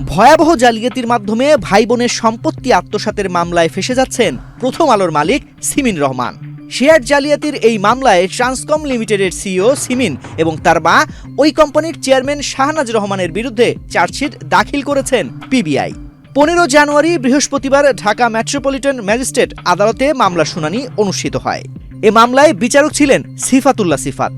ভয়াবহ জালিয়াতির মাধ্যমে ভাই বোনের সম্পত্তি আত্মসাতের মামলায় ফেসে যাচ্ছেন প্রথম আলোর মালিক সিমিন রহমান। শেয়ার জালিয়াতির এই মামলায় ট্রান্সকম লিমিটেডের সিইও সিমিন এবং তার মা ওই কোম্পানির চেয়ারম্যান শাহনাজ রহমানের বিরুদ্ধে চার্জশিট দাখিল করেছেন পিবিআই। 15 জানুয়ারি বৃহস্পতিবার ঢাকা মেট্রোপলিটন ম্যাজিস্ট্রেট আদালতে মামলা শুনানি অনুষ্ঠিত হয়। এ মামলায় বিচারক ছিলেন সিফাতুল্লাহ সিফাত।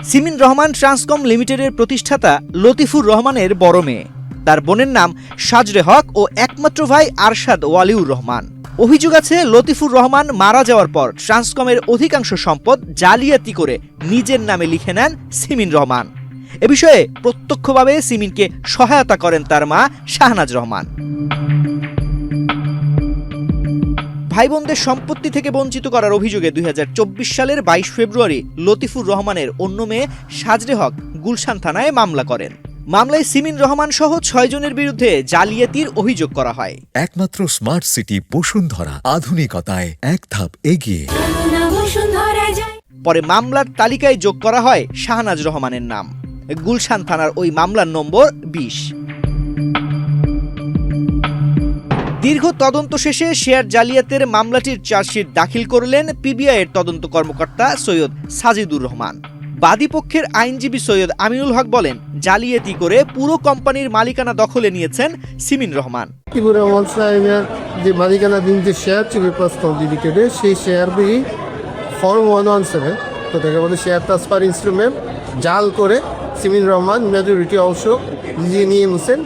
সিমিন রহমান ট্রান্সকম লিমিটেডের প্রতিষ্ঠাতা লতিফুর রহমানের বড় মেয়ে। তার বোনের নাম সাজরে হক ও একমাত্র ভাই আরশাদ ওয়ালিউর রহমান। অভিযোগ আছে লতিফুর রহমান মারা যাওয়ার পর ট্রান্সকমের অধিকাংশ সম্পদ জালিয়াতি করে নিজের নামে লিখে নেন সিমিন রহমান। এ বিষয়ে প্রত্যক্ষভাবে সিমিনকে সহায়তা করেন তার মা শাহনাজ রহমান। ভাই বোনদের সম্পত্তি থেকে বঞ্চিত করার অভিযোগে 2024 সালের 22 ফেব্রুয়ারি লতিফুর রহমানের অন্য মেয়ে সাজরে হক গুলশান থানায় মামলা করেন। মামলায় সিমিন রহমান সহ 6 জনের বিরুদ্ধে জালিয়াতির অভিযোগ করা হয়। একমাত্র স্মার্ট সিটি বসুন্ধরা, আধুনিকতায় এক ধাপ এগিয়ে। পরে মামলার তালিকায় যোগ করা হয় শাহনাজ রহমানের নাম। গুলশান থানার ওই মামলার নম্বর 20। দীর্ঘ তদন্ত শেষে শেয়ার জালিয়াতের মামলাটির চার্জশিট দাখিল করলেন পিবিআইয়ের তদন্ত কর্মকর্তা সৈয়দ সাজিদুর রহমান। বাদীপক্ষের আইনজীবী সৈয়দ আমিনুল হক বলেন, জালিয়াতি করে পুরো কোম্পানির মালিকানা দখলে নিয়েছেন সিমিন রহমান। যে মালিকানাধীন যে শেয়ার ছিল লিমিটেডে, সেই শেয়ার ফর্ম 117 তো তাকে বলে শেয়ার ট্রান্সফার ইনস্ট্রুমেন্ট জাল করে সিমিন রহমান মেজরিটি অংশ নিজে নিয়ে নিয়েছেন।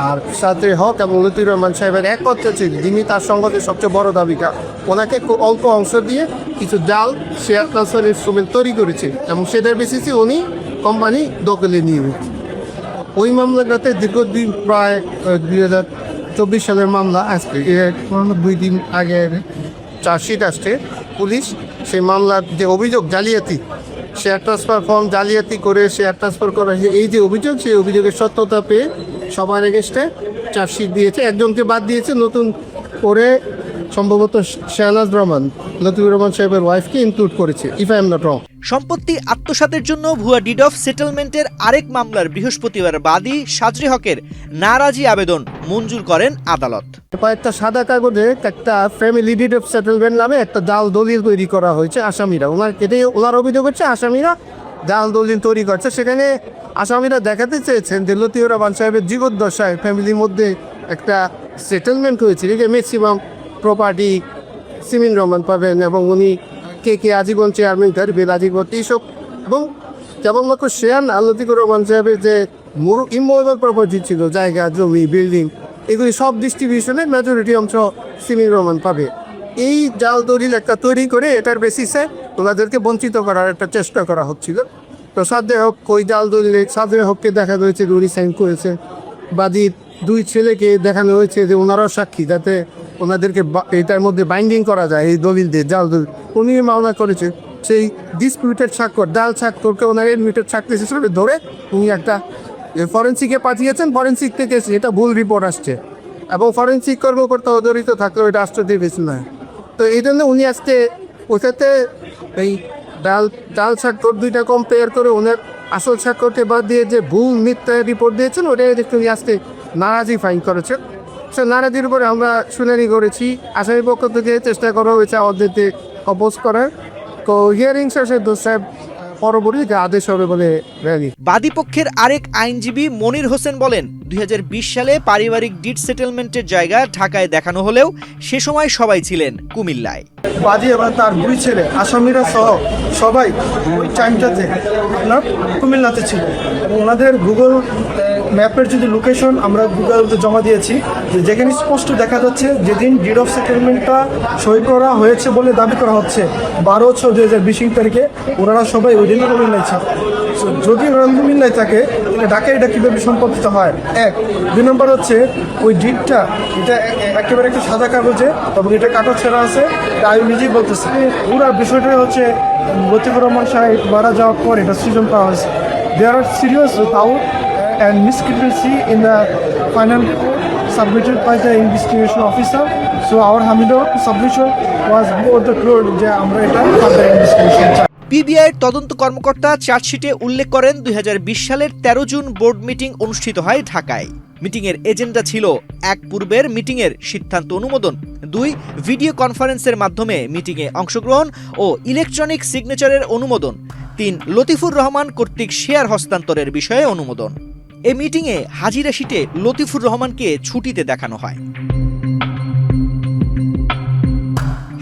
আর সাথে হক এবং লতিফুর রহমান সাহেবের এক কথা ছিল, যিনি তার সংগঠনের সবচেয়ে বড় দাবিকা, ওনাকে খুব অল্প অংশ দিয়ে কিছু জাল শেয়ার ট্রান্সফার ইনস্ট্রুমেন্ট তৈরি করেছে এবং সেটার বেসিসে উনি কোম্পানি দখলে নিয়ে গেছে। ওই মামলাটাতে দীর্ঘদিন প্রায় 2024 সালের মামলা। আজকে 2 দিন আগে চার্জশিট আসছে পুলিশ। সেই মামলার যে অভিযোগ জালিয়াতি, শেয়ার ট্রান্সফার ফর্ম জালিয়াতি করে শেয়ার ট্রান্সফার করা, এই যে অভিযোগ, সেই অভিযোগের সত্যতা পেয়ে সবার এগেস্টে চার্জশিট দিয়েছে। একজনকে বাদ দিয়েছে, নতুন করে সম্ভবত শাহনাজ রহমান, লতিফুর রহমান সাহেবের ওয়াইফকে ইনক্লুড করেছে, if I am not wrong. সম্পত্তি আত্মসাতের জন্য ভুয়া ডিড অফ সেটেলমেন্টের আরেক মামলার বৃহস্পতিবার বাদী সাজরে হকের নারাজি আবেদন মঞ্জুর করেন আদালত। একটা সাদা কাগজে একটা ফ্যামিলি ডিড অফ সেটেলমেন্ট নামে একটা জাল দলিল তৈরি করা হয়েছে আসামিরা। ওনার অভিযোগ হচ্ছে আসামিরা জাল দলিল তৈরি করছে। সেখানে আসামিরা দেখাতে চেয়েছেন যে লতিফুর রহমান সাহেবের জীবদ্দশায় ফ্যামিলির মধ্যে একটা সেটেলমেন্ট হয়েছে, ম্যাক্সিমাম প্রপার্টি সিমিন রহমান পাবেন এবং উনি কে আজীবন চেয়ারম্যান থাকবে আজীবন এইসব, এবং কেবলমাত্র শেয়ার লতিফুর রহমান সাহেবের যে ইমুভেবল প্রপার্টি ছিল, জায়গা জমি বিল্ডিং, এগুলি সব ডিস্ট্রিবিউশনের মেজরিটি অংশ সিমিন রহমান পাবে। এই জাল দলিল একটা তৈরি করে এটার বেসিসে ওনাদেরকে বঞ্চিত করার একটা চেষ্টা করা হচ্ছিল। তো সাজরে হক ওই জাল দলিলে সাজরে হককে দেখা হয়েছে উনি সাইন করেছে, বাদীর 2 ছেলেকে দেখানো হয়েছে যে ওনারাও সাক্ষী, যাতে ওনাদেরকে এটার মধ্যে বাইন্ডিং করা যায় এই দলিল দিয়ে, জাল দলিল উনি মামলা করেছে। সেই ডিসপিউটেড স্বাক্ষর, জাল স্বাক্ষরকে ওনার এডমিটেড স্বাক্ষর হিসেবে ধরে উনি একটা ফরেন্সিকে পাঠিয়েছেন। ফরেন্সিক থেকে এটা ভুল রিপোর্ট আসছে এবং ফরেন্সিক কর্মকর্তা জড়িত থাকলেও এটা রাষ্ট্রদ্রোহী বেশি নয়। তো এই জন্য উনি আজকে ওটাতে এই জাল স্বাক্ষর 2টা কম্পেয়ার করে ওনার আসল স্বাক্ষরকে বাদ দিয়ে যে ভুল মিথ্যা রিপোর্ট দিয়েছেন, ওটাই দেখতে উনি আজকে নারাজি ফাইন করেছেন। সে নারাজির উপরে আমরা শুনানি করেছি। আসামি পক্ষ থেকে চেষ্টা করা হয়েছে আমাদেরকে অপোজ করার। তো হিয়ারিং শেষে সাহেব পরবর্তীতে আদেশ হবে বলে র্যালি। বাদীপক্ষের আরেক আইনজীবী মনির হোসেন বলেন, 2020 সালে পারিবারিক ডিড সেটেলমেন্টের জায়গা ঢাকায় দেখানো হলেও সে সময় সবাই ছিলেন কুমিল্লায়। বাদী এবং তার 2 ছেলে আসামিরা সহ সবাই ওই টাইমটাতে আপনার কুমিল্লাতে ছিল এবং ওনাদের গুগল ম্যাপের যদি লোকেশন আমরা গুগলতে জমা দিয়েছি, যেখানে স্পষ্ট দেখা যাচ্ছে যেদিন ডিড অফ সেটেলমেন্টটা সই করা হয়েছে বলে দাবি করা হচ্ছে 12/6/2020 তারিখে, ওনারা সবাই ওই দিনই কুমিল্লায় ছিল। যদি ওরা কুমিল্লায় থাকে তাহলে ঢাকায় এটা কীভাবে সম্পর্কিত হয়? 1 2 নম্বর হচ্ছে ওই ডিডটা এটা একেবারে একটা সাদা কাগজে এবং এটা কাগজ ছেঁড়া আছে, তাই নিজেই বলতেছে। পুরো বিষয়টা হচ্ছে লতিফুর রহমান সাহেব মারা যাওয়ার পর এটা সৃজন করা হয়েছে। There are serious doubt and discrepancy in the final report submitted by the investigation officer. So our Hamido submission was more the clear যে আমরা এটা further investigation চাই। পিবিআইয়ের তদন্ত কর্মকর্তা চার্জশিটে উল্লেখ করেন 2020 সালের 13 জুন বোর্ড মিটিং অনুষ্ঠিত হয় ঢাকায়। মিটিংয়ের এজেন্ডা ছিল 1 পূর্বের মিটিংয়ের সিদ্ধান্ত অনুমোদন, 2 ভিডিও কনফারেন্সের মাধ্যমে মিটিংয়ে অংশগ্রহণ ও ইলেকট্রনিক সিগনেচারের অনুমোদন, 3 লতিফুর রহমান কর্তৃক শেয়ার হস্তান্তরের বিষয়ে অনুমোদন। এই মিটিংয়ে হাজিরা শিটে লতিফুর রহমানকে ছুটিতে দেখানো হয়।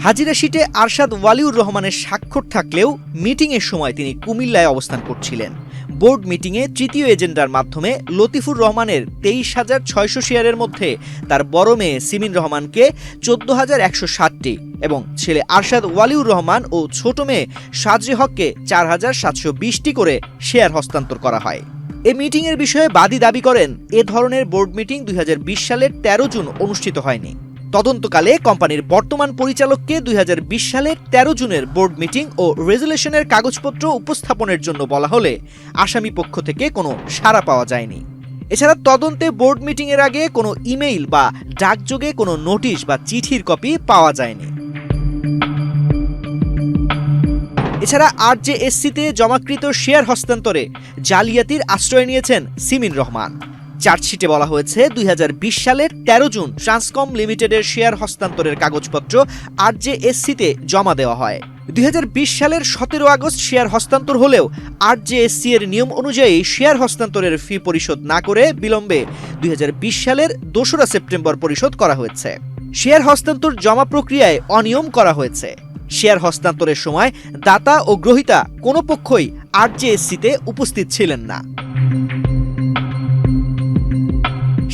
হাজিরা শিটে আরশাদ ওয়ালিউর রহমানের স্বাক্ষর থাকলেও মিটিংয়ের সময় তিনি কুমিল্লায় অবস্থান করছিলেন। বোর্ড মিটিংয়ে তৃতীয় এজেন্ডার মাধ্যমে লতিফুর রহমানের 23,600 শেয়ারের মধ্যে তার বড় মেয়ে সিমিন রহমানকে 14,160টি এবং ছেলে আরশাদ ওয়ালিউর রহমান ও ছোট মেয়ে সাজরে হককে 4,720টি করে শেয়ার হস্তান্তর করা হয়। এই মিটিংয়ের বিষয়ে বাদী দাবি করেন, এ ধরনের বোর্ড মিটিং 2020 সালের 13 জুন অনুষ্ঠিত হয়নি। তদন্তকালে কোম্পানির বর্তমান পরিচালককে 2020 সালের 13 জুনের বোর্ড মিটিং ও রেজুলেশনের কাগজপত্র উপস্থাপনের জন্য বলা হলে আসামি পক্ষ থেকে কোনো সাড়া পাওয়া যায়নি। এছাড়া তদন্তে বোর্ড মিটিংয়ের আগে কোনো ইমেইল বা ডাকযোগে কোনো নোটিশ বা চিঠির কপি পাওয়া যায়নি। এছাড়া আরজেএসসিতে জমাকৃত শেয়ার হস্তান্তরে জালিয়াতির আশ্রয় নিয়েছেন সিমিন রহমান। চার্জশিটে বলা হয়েছে 2020 সালের 13 জুন ট্রান্সকম লিমিটেডের শেয়ার হস্তান্তরের কাগজপত্র আরজেএসসিতে জমা দেওয়া হয়। 2020 সালের 17 আগস্ট শেয়ার হস্তান্তর হলেও আরজেএসসি এর নিয়ম অনুযায়ী শেয়ার হস্তান্তরের ফি পরিশোধ না করে বিলম্বে 2020 সালের 2রা সেপ্টেম্বর পরিশোধ করা হয়েছে। শেয়ার হস্তান্তর জমা প্রক্রিয়ায় অনিয়ম করা হয়েছে। শেয়ার হস্তান্তরের সময় দাতা ও গ্রহীতা কোনো পক্ষই আরজেএসসিতে উপস্থিত ছিলেন না।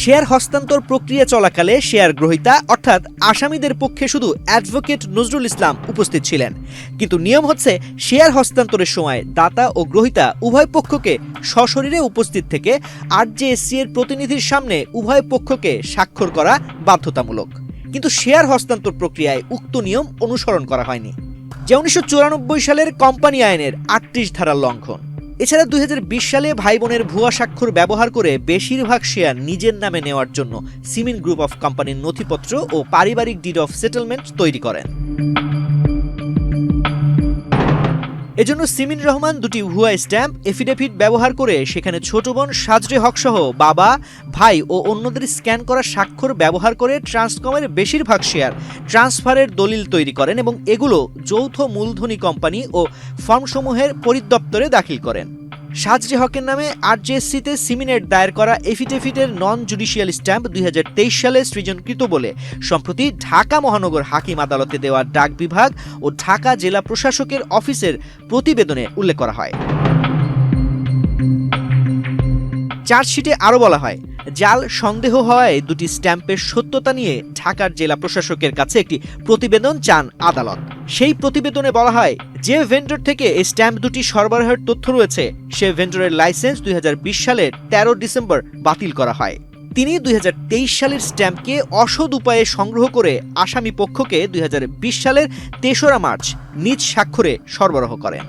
শেয়ার হস্তান্তর প্রক্রিয়া চলাকালে শেয়ার গ্রহীতা অর্থাৎ আসামিদের পক্ষে শুধু অ্যাডভোকেট নজরুল ইসলাম উপস্থিত ছিলেন, কিন্তু নিয়ম হচ্ছে শেয়ার হস্তান্তরের সময় দাতা ও গ্রহীতা উভয় পক্ষকে সশরীরে উপস্থিত থেকে আরজেএসসি এর প্রতিনিধির সামনে উভয় পক্ষকে স্বাক্ষর করা বাধ্যতামূলক। কিন্তু শেয়ার হস্তান্তর প্রক্রিয়ায় উক্ত নিয়ম অনুসরণ করা হয়নি, যা 1994 সালের কোম্পানি আইনের 38 ধারার লঙ্ঘন। এছাড়া 2020 সালে ভাই বোনের ভুয়া স্বাক্ষর ব্যবহার করে বেশিরভাগ শেয়ার নিজের নামে নেওয়ার জন্য সিমিন গ্রুপ অফ কোম্পানির নথিপত্র ও পারিবারিক ডিড অফ সেটেলমেন্ট তৈরি করেন। এজন্য সিমিন রহমান দুটি ভুয়া স্ট্যাম্প এফিডেভিট ব্যবহার করে সেখানে ছোট বোন সাজরে হক সহ বাবা, ভাই ও অন্যদের স্ক্যান করা স্বাক্ষর ব্যবহার করে ট্রান্সকমের বেশিরভাগ শেয়ার ট্রান্সফারের দলিল তৈরি করেন এবং এগুলো যৌথ মূলধনী কোম্পানি ও ফার্মসমূহের পরিদপ্তরে দাখিল করেন। সাজরে হকের নামে আরজেএসসিতে সিমিনের দায়ের করা এফিডেভিটের নন জুডিশিয়াল স্ট্যাম্প 2023 সালে সৃজনকৃত বলে সম্প্রতি ঢাকা মহানগর হাকিম আদালতে দেওয়া ডাক বিভাগ ও ঢাকা জেলা প্রশাসকের অফিসের প্রতিবেদনে উল্লেখ করা হয়। চার্জশিটে আরও বলা হয়, জাল সন্দেহ হওয়ায় দুটি স্ট্যাম্পের সত্যতা নিয়ে ঢাকার জেলা প্রশাসকের কাছে একটি প্রতিবেদন চান আদালত। সেই প্রতিবেদনে বলা হয়, যে ভেন্ডর থেকে এই স্ট্যাম্প দুটি সরবরাহের তথ্য রয়েছে সে ভেন্ডরের লাইসেন্স 2020 সালের 13 ডিসেম্বর বাতিল করা হয়। তিনি 2023 সালের স্ট্যাম্পকে অসৎ উপায়ে সংগ্রহ করে আসামি পক্ষকে 2020 সালের 3রা মার্চ নিজ স্বাক্ষরে সরবরাহ করেন।